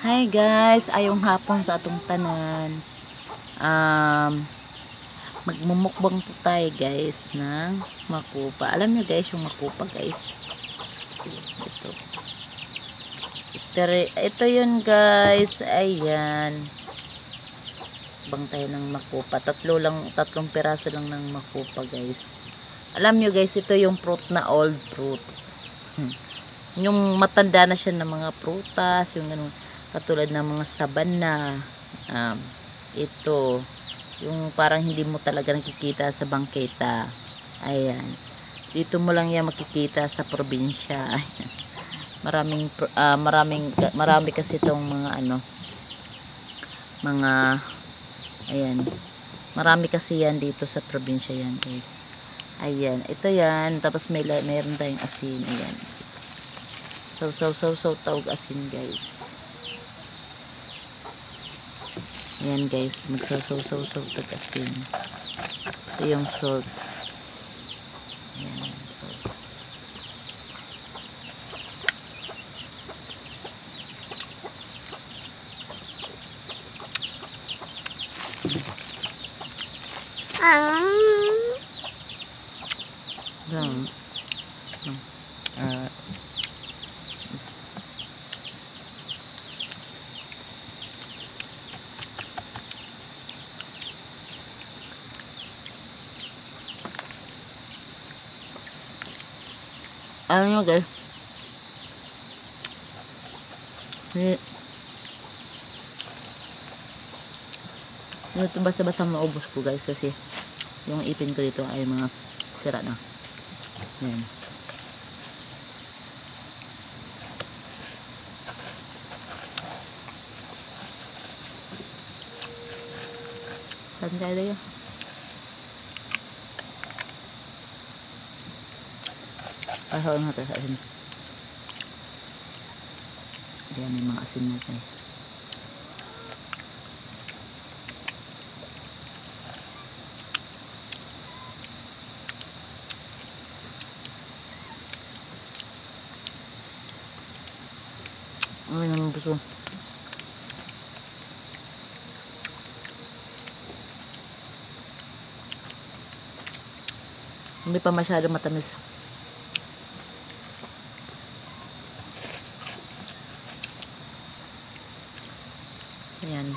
Hi guys, ayong hapon sa atong tanan. Magmumukbang po tayo guys ng makupa. Alam niyo guys yung makupa guys. Ito. Ito yun guys. Ayan. Bang tayo ng makupa. Tatlong piraso lang ng makupa guys. Alam niyo guys, ito yung fruit na old fruit. Yung matanda na siya ng mga prutas, yung ganun, katulad ng mga sabana. Ito yung parang hindi mo talaga nakikita sa bangketa. Ayan, dito mo lang yan makikita sa probinsya. Marami kasi itong mga ayan, marami kasi yan dito sa probinsya yan guys. Ayan, ito yan, tapos meron tayong asin. Ayan, so tawag asin guys. Ayan guys, magsaw tag asin. Ito yung salt. Ayan, salt. Ano nyo guys, ito basta maubos ko guys kasi yung ipin ko dito ay mga sira na. Ayan. Saan tayo? Pasaw natin sa asin. Ayan, may mga asin na guys. Ay, naman gusto. Hindi pa masyado matamis. Ayan.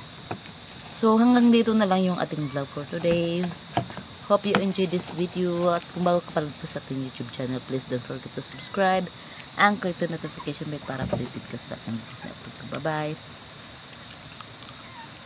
So, hanggang dito na lang yung ating vlog for today. Hope you enjoyed this video. At kung bago ka pa lang sa ating YouTube channel, please don't forget to subscribe and click the notification bell para updated ka sa ating videos na upload ko. Bye-bye!